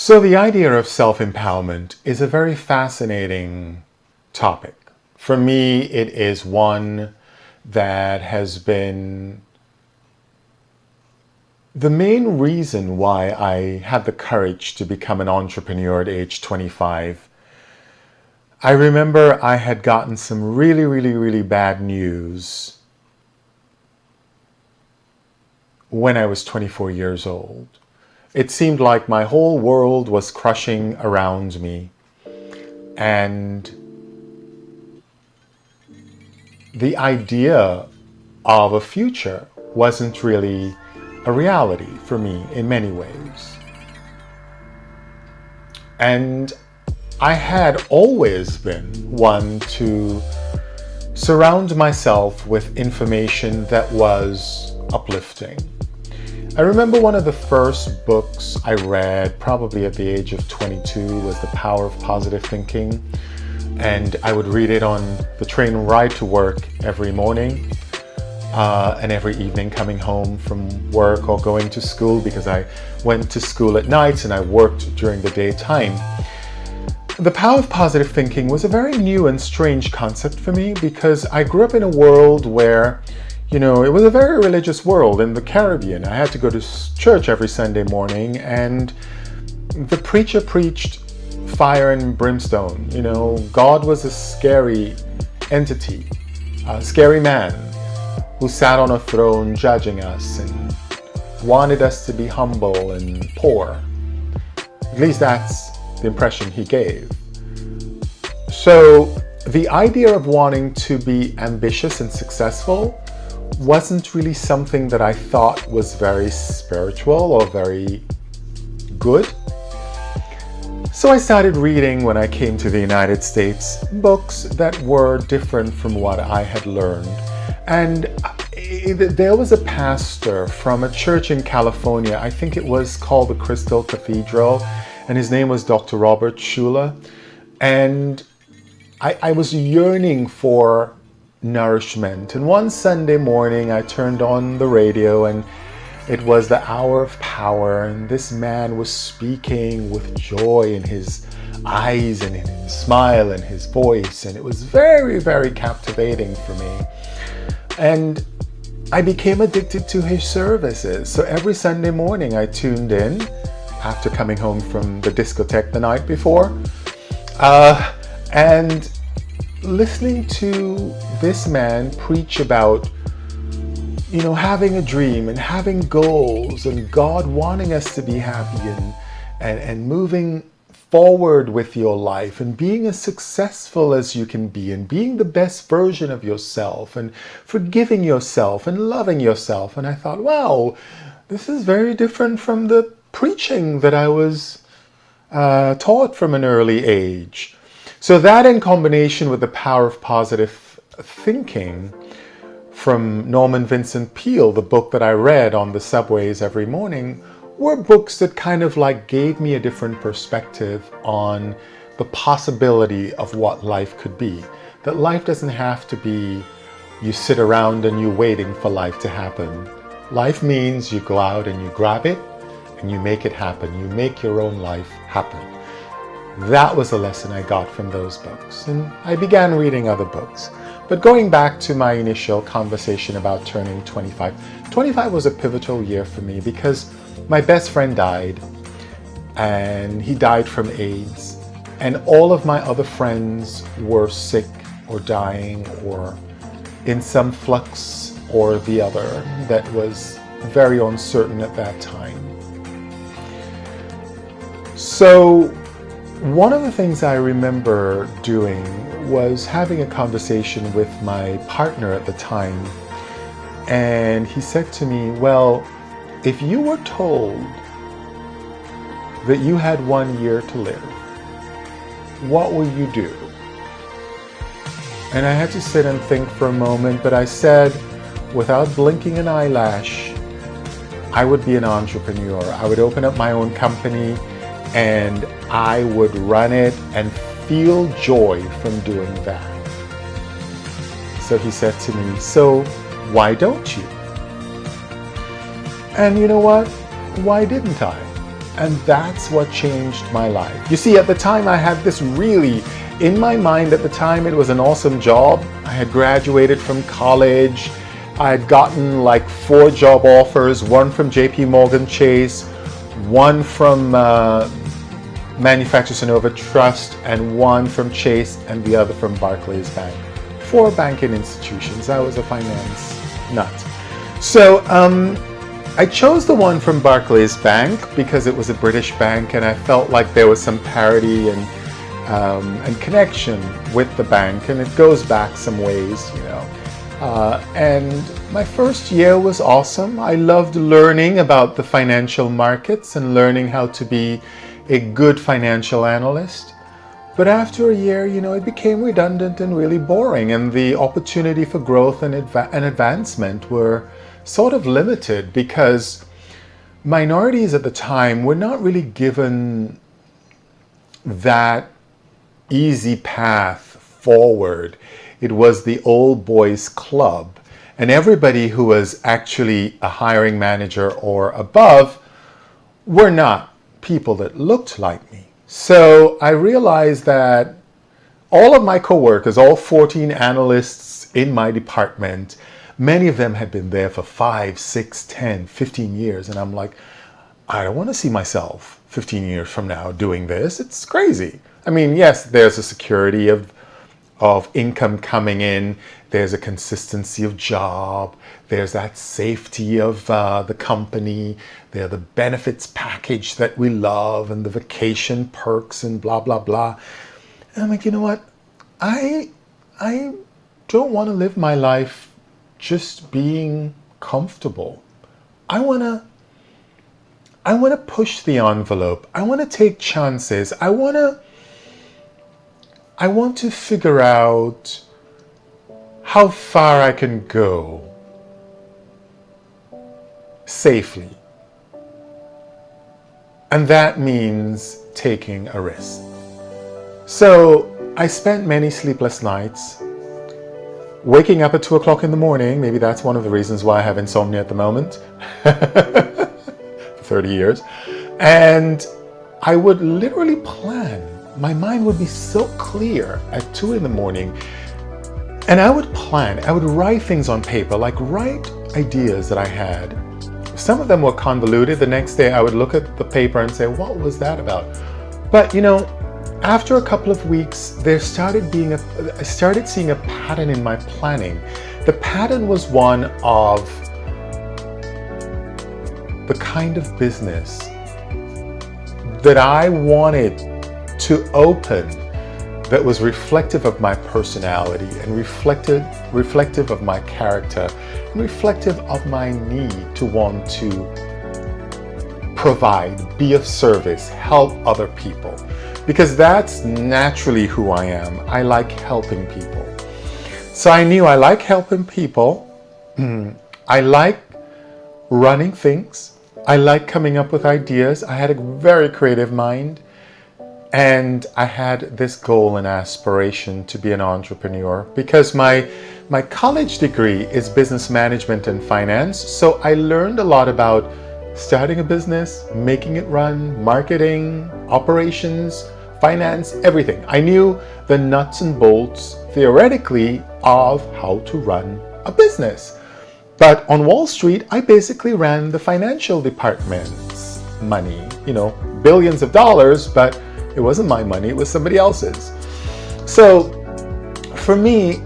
So the idea of self-empowerment is a very fascinating topic. For me, it is one that has been the main reason why I had the courage to become an entrepreneur at age 25. I remember I had gotten some really bad news when I was 24 years old. It seemed like my whole world was crushing around me, and the idea of a future wasn't really a reality for me in many ways. And I had always been one to surround myself with information that was uplifting. I remember one of the first books I read, probably at the age of 22, was The Power of Positive Thinking. And I would read it on the train ride to work every morning and every evening coming home from work or going to school, because I went to school at night and I worked during the daytime. The Power of Positive Thinking was a very new and strange concept for me, because I grew up in a world where it was a very religious world in the Caribbean. I had to go to church every Sunday morning, and the preacher preached fire and brimstone. God was a scary entity, a scary man who sat on a throne judging us and wanted us to be humble and poor. At least that's the impression he gave. So the idea of wanting to be ambitious and successful wasn't really something that I thought was very spiritual or very good. So I started reading, when I came to the United States, books that were different from what I had learned. And there was a pastor from a church in California, I think it was called the Crystal Cathedral, and his name was Dr. Robert Schuller. And I was yearning for nourishment. And one Sunday morning I turned on the radio, and it was the Hour of Power, and this man was speaking with joy in his eyes and in his smile and his voice, and it was very captivating for me. And I became addicted to his services. So every Sunday morning I tuned in after coming home from the discotheque the night before, and listening to this man preach about having a dream and having goals, and God wanting us to be happy and moving forward with your life and being as successful as you can be and being the best version of yourself and forgiving yourself and loving yourself. And I thought, wow, this is very different from the preaching that I was taught from an early age. So that, in combination with the Power of Positive Thinking from Norman Vincent Peale, the book that I read on the subways every morning, were books that kind of gave me a different perspective on the possibility of what life could be. That life doesn't have to be you sit around and you're waiting for life to happen. Life means you go out and you grab it and you make it happen. You make your own life happen. That was a lesson I got from those books. And I began reading other books. But going back to my initial conversation about turning 25, 25 was a pivotal year for me, because my best friend died, and he died from AIDS. And all of my other friends were sick or dying or in some flux or the other that was very uncertain at that time. So one of the things I remember doing was having a conversation with my partner at the time. And he said to me, well, if you were told that you had 1 year to live, what would you do? And I had to sit and think for a moment, but I said, without blinking an eyelash, I would be an entrepreneur. I would open up my own company and I would run it and feel joy from doing that. So he said to me, so why don't you? And you know what? Why didn't I? And that's what changed my life. You see, at the time I had this really, in my mind at the time, it was an awesome job. I had graduated from college. I had gotten like 4 job offers, one from JP Morgan Chase, one from Manufacturers Sonova Trust, and one from Chase, and the other from Barclays Bank. 4 banking institutions. I was a finance nut. So I chose the one from Barclays Bank because it was a British bank, and I felt like there was some parity and connection with the bank, and it goes back some ways, you know. And my first year was awesome. I loved learning about the financial markets and learning how to be a good financial analyst. But after a year, you know, it became redundant and really boring, and the opportunity for growth and advancement were sort of limited because minorities at the time were not really given that easy path forward. It was the old boys club, and everybody who was actually a hiring manager or above were not people that looked like me. So I realized that all of my coworkers, all 14 analysts in my department, many of them had been there for 5, 6, 10, 15 years. And I'm like, I don't want to see myself 15 years from now doing this. It's crazy. I mean, yes, there's a security of income coming in. There's a consistency of job. There's that safety of the company. There are the benefits package that we love and the vacation perks and blah, blah, blah. And I'm like, you know what? I don't want to live my life just being comfortable. I want to push the envelope. I want to take chances. I want to figure out how far I can go safely. And that means taking a risk. So I spent many sleepless nights, waking up at 2 o'clock in the morning. Maybe that's one of the reasons why I have insomnia at the moment, for 30 years. And I would literally plan. My mind would be so clear at 2 in the morning. And I would plan, I would write things on paper, like write ideas that I had. Some of them were convoluted. The next day I would look at the paper and say, what was that about? But you know, after a couple of weeks, I started seeing a pattern in my planning. The pattern was one of the kind of business that I wanted to open that was reflective of my personality and reflective of my character and reflective of my need to want to provide, be of service, help other people. Because that's naturally who I am. I like helping people. So I knew I like helping people. I like running things. I like coming up with ideas. I had a very creative mind. And I had this goal and aspiration to be an entrepreneur because my college degree is business management and finance. So I learned a lot about starting a business, making it run, marketing, operations, finance, everything. I knew the nuts and bolts, theoretically, of how to run a business. But on Wall Street, I basically ran the financial department's money, you know, billions of dollars, but it wasn't my money, it was somebody else's. So for me,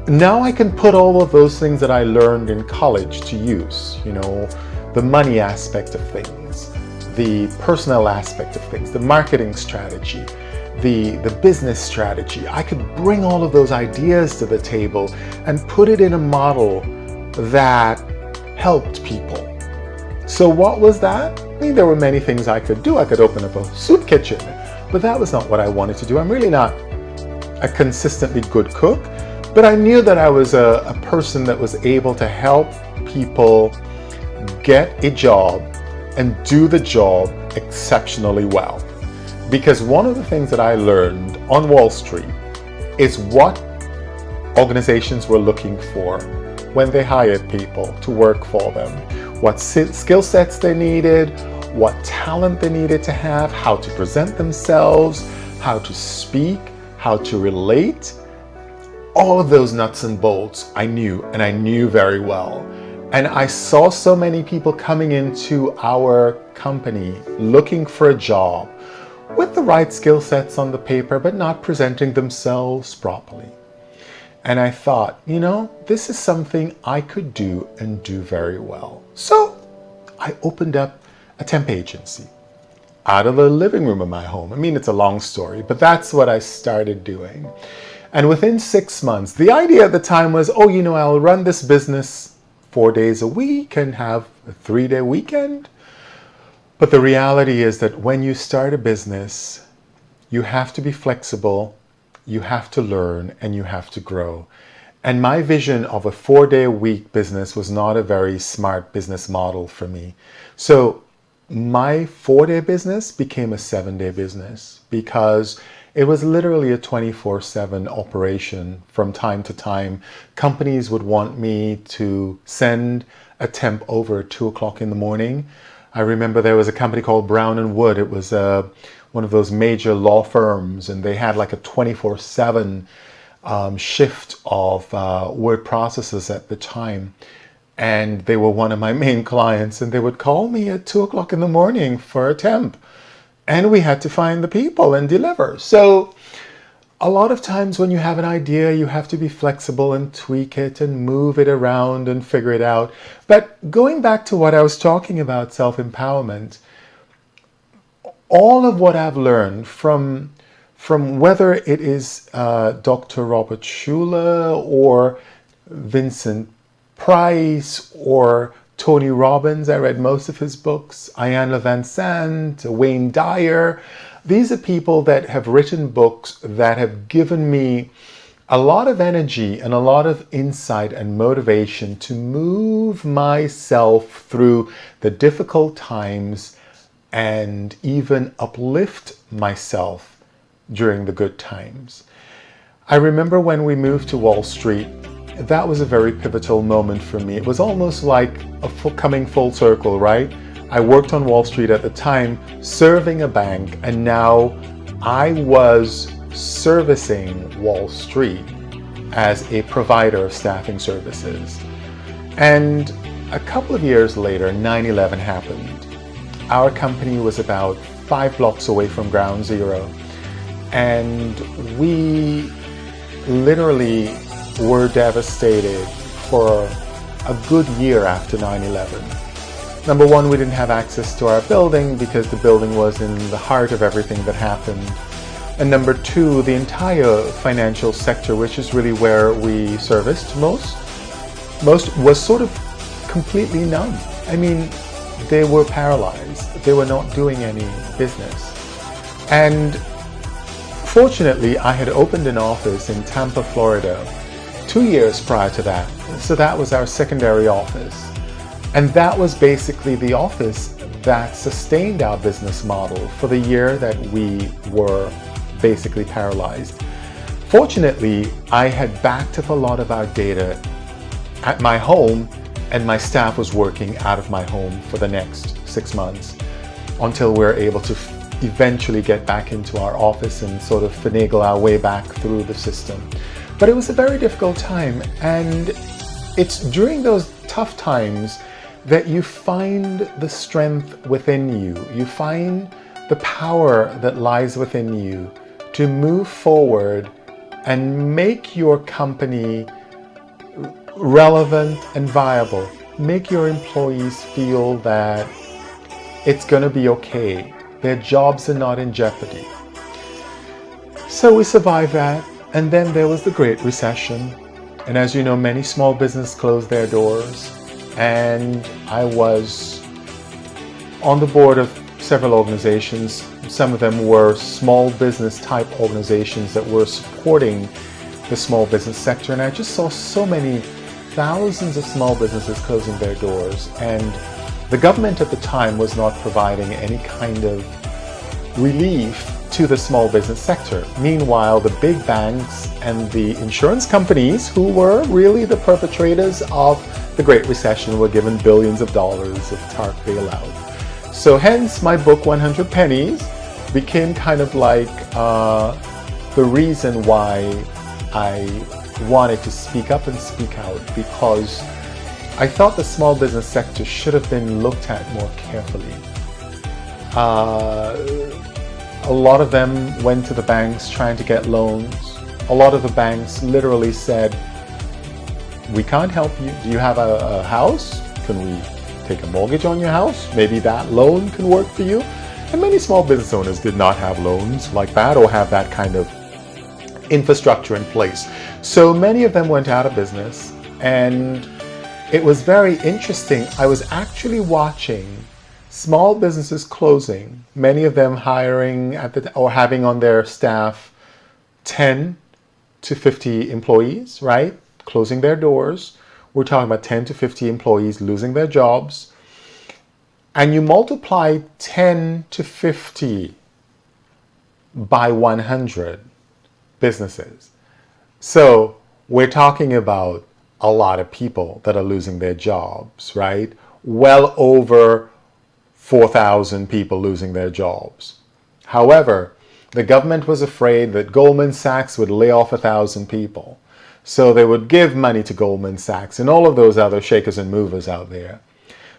now I can put all of those things that I learned in college to use, you know, the money aspect of things, the personnel aspect of things, the marketing strategy, the business strategy. I could bring all of those ideas to the table and put it in a model that helped people. So what was that? I mean, there were many things I could do. I could open up a soup kitchen, but that was not what I wanted to do. I'm really not a consistently good cook, but I knew that I was a person that was able to help people get a job and do the job exceptionally well. Because one of the things that I learned on Wall Street is what organizations were looking for when they hired people to work for them, what skill sets they needed, what talent they needed to have, how to present themselves, how to speak, how to relate. All of those nuts and bolts I knew, and I knew very well. And I saw so many people coming into our company looking for a job with the right skill sets on the paper, but not presenting themselves properly. And I thought, this is something I could do and do very well. So I opened up a temp agency out of the living room of my home. I mean, it's a long story, but that's what I started doing. And within 6 months, the idea at the time was, I'll run this business 4 days a week and have a 3-day weekend. But the reality is that when you start a business, you have to be flexible, you have to learn, and you have to grow. And my vision of a 4-day-a-week business was not a very smart business model for me. So my 4-day business became a 7-day business because it was literally a 24/7 operation. From time to time, companies would want me to send a temp over at 2 o'clock in the morning. I remember there was a company called Brown and Wood. It was one of those major law firms, and they had like a 24/7 shift of word processors at the time. And they were one of my main clients, and they would call me at 2 o'clock in the morning for a temp. And we had to find the people and deliver. So a lot of times when you have an idea, you have to be flexible and tweak it and move it around and figure it out. But going back to what I was talking about, self-empowerment, all of what I've learned from whether it is Dr. Robert Schuller or Vincent Price or Tony Robbins, I read most of his books, Ayanna Van Sant, Wayne Dyer. These are people that have written books that have given me a lot of energy and a lot of insight and motivation to move myself through the difficult times and even uplift myself during the good times. I remember when we moved to Wall Street, that was a very pivotal moment for me. It was almost like coming full circle, right? I worked on Wall Street at the time, serving a bank, and now I was servicing Wall Street as a provider of staffing services. And a couple of years later, 9/11 happened. Our company was about 5 blocks away from ground zero, and we literally were devastated for a good year after 9/11. Number one, we didn't have access to our building because the building was in the heart of everything that happened. And number two, the entire financial sector, which is really where we serviced most was sort of completely numb. I mean, they were paralyzed. They were not doing any business. And fortunately, I had opened an office in Tampa, Florida, 2 years prior to that. So that was our secondary office. And that was basically the office that sustained our business model for the year that we were basically paralyzed. Fortunately, I had backed up a lot of our data at my home, and my staff was working out of my home for the next 6 months until we were able to eventually get back into our office and sort of finagle our way back through the system. But it was a very difficult time, and it's during those tough times that you find the strength within you. You find the power that lies within you to move forward and make your company relevant and viable. Make your employees feel that it's going to be okay. Their jobs are not in jeopardy. So we survived that. And then there was the Great Recession. And as you know, many small businesses closed their doors. And I was on the board of several organizations. Some of them were small business type organizations that were supporting the small business sector. And I just saw so many thousands of small businesses closing their doors. And the government at the time was not providing any kind of relief to the small business sector. Meanwhile, the big banks and the insurance companies, who were really the perpetrators of the Great Recession, were given billions of dollars of TARP bailout. So hence my book 100 Pennies became kind of like the reason why I wanted to speak up and speak out, because I thought the small business sector should have been looked at more carefully. A lot of them went to the banks trying to get loans. A lot of the banks literally said, we can't help you. Do you have a house? Can we take a mortgage on your house? Maybe that loan can work for you. And many small business owners did not have loans like that or have that kind of infrastructure in place. So many of them went out of business, and it was very interesting. I was actually watching small businesses closing, many of them hiring or having on their staff 10 to 50 employees, right? Closing their doors. We're talking about 10 to 50 employees losing their jobs. And you multiply 10 to 50 by 100 businesses. So we're talking about a lot of people that are losing their jobs, right? Well over 4,000 people losing their jobs. However, the government was afraid that Goldman Sachs would lay off 1,000 people. So they would give money to Goldman Sachs and all of those other shakers and movers out there,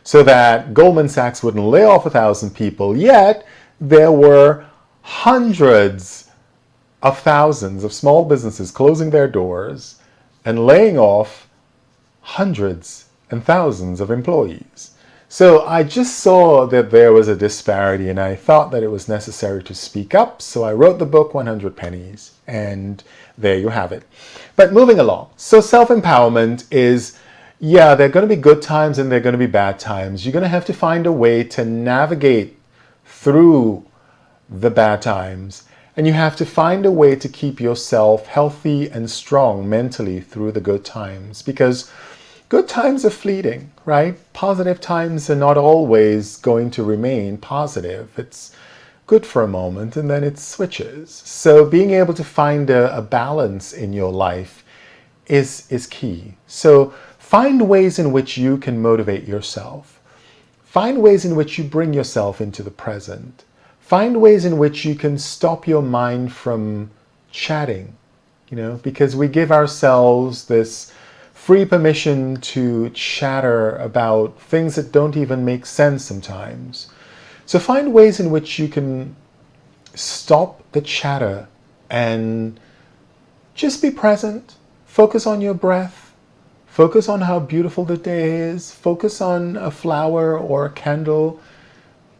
so that Goldman Sachs wouldn't lay off 1,000 people. Yet there were hundreds of thousands of small businesses closing their doors and laying off hundreds and thousands of employees. So I just saw that there was a disparity, and I thought that it was necessary to speak up. So I wrote the book 100 Pennies, and there you have it. But moving along. So self-empowerment is, yeah, there are going to be good times and there are going to be bad times. You're going to have to find a way to navigate through the bad times. And you have to find a way to keep yourself healthy and strong mentally through the good times, because good times are fleeting, right? Positive times are not always going to remain positive. It's good for a moment and then it switches. So being able to find a balance in your life is key. So find ways in which you can motivate yourself. Find ways in which you bring yourself into the present. Find ways in which you can stop your mind from chatting, because we give ourselves this free permission to chatter about things that don't even make sense sometimes. So find ways in which you can stop the chatter and just be present. Focus on your breath. Focus on how beautiful the day is. Focus on a flower or a candle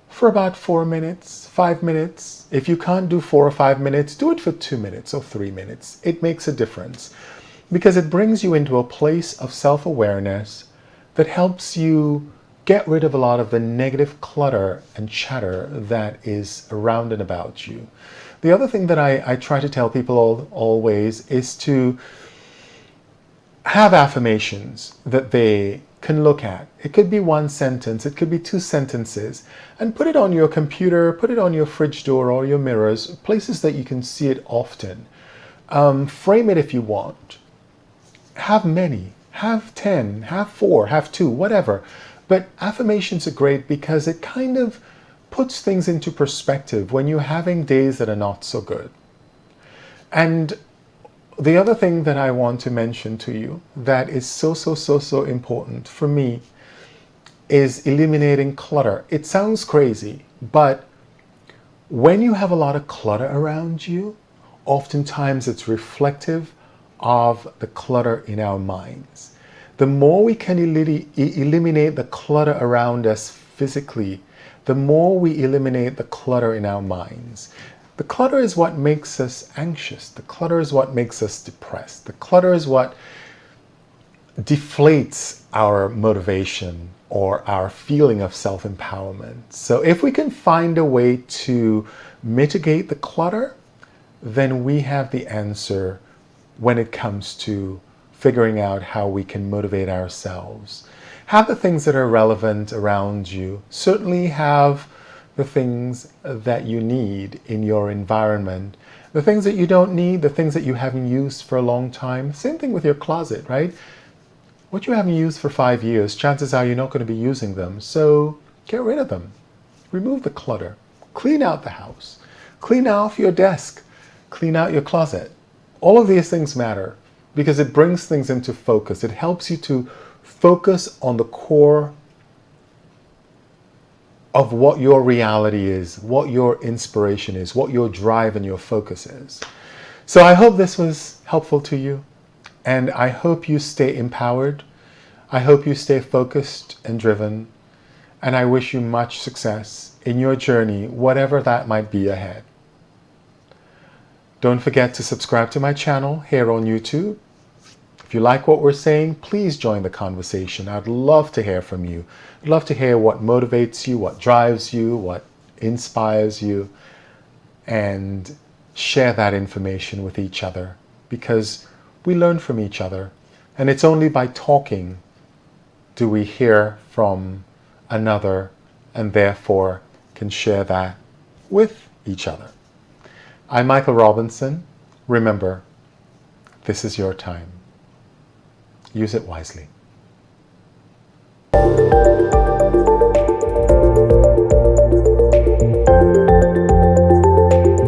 for about 4 minutes, 5 minutes. If you can't do 4 or 5 minutes, do it for 2 minutes or 3 minutes. It makes a difference, because it brings you into a place of self-awareness that helps you get rid of a lot of the negative clutter and chatter that is around and about you. The other thing that I try to tell people always is to have affirmations that they can look at. It could be 1 sentence, it could be 2 sentences, and put it on your computer, put it on your fridge door or your mirrors, places that you can see it often. Frame it if you want. Have many, have 10, have 4, have 2, whatever. But affirmations are great because it kind of puts things into perspective when you're having days that are not so good. And the other thing that I want to mention to you that is so important for me is eliminating clutter. It sounds crazy, but when you have a lot of clutter around you, oftentimes it's reflective of the clutter in our minds. The more we can eliminate the clutter around us physically, the more we eliminate the clutter in our minds. The clutter is what makes us anxious. The clutter is what makes us depressed. The clutter is what deflates our motivation or our feeling of self-empowerment. So if we can find a way to mitigate the clutter, then we have the answer when it comes to figuring out how we can motivate ourselves. Have the things that are relevant around you. Certainly have the things that you need in your environment. The things that you don't need, the things that you haven't used for a long time. Same thing with your closet, right? What you haven't used for 5 years, chances are you're not going to be using them. So get rid of them. Remove the clutter. Clean out the house. Clean off your desk. Clean out your closet. All of these things matter because it brings things into focus. It helps you to focus on the core of what your reality is, what your inspiration is, what your drive and your focus is. So I hope this was helpful to you, and I hope you stay empowered. I hope you stay focused and driven, and I wish you much success in your journey, whatever that might be ahead. Don't forget to subscribe to my channel here on YouTube. If you like what we're saying, please join the conversation. I'd love to hear from you. I'd love to hear what motivates you, what drives you, what inspires you, and share that information with each other because we learn from each other. And it's only by talking do we hear from another and therefore can share that with each other. I'm Michael Robinson. Remember, this is your time. Use it wisely.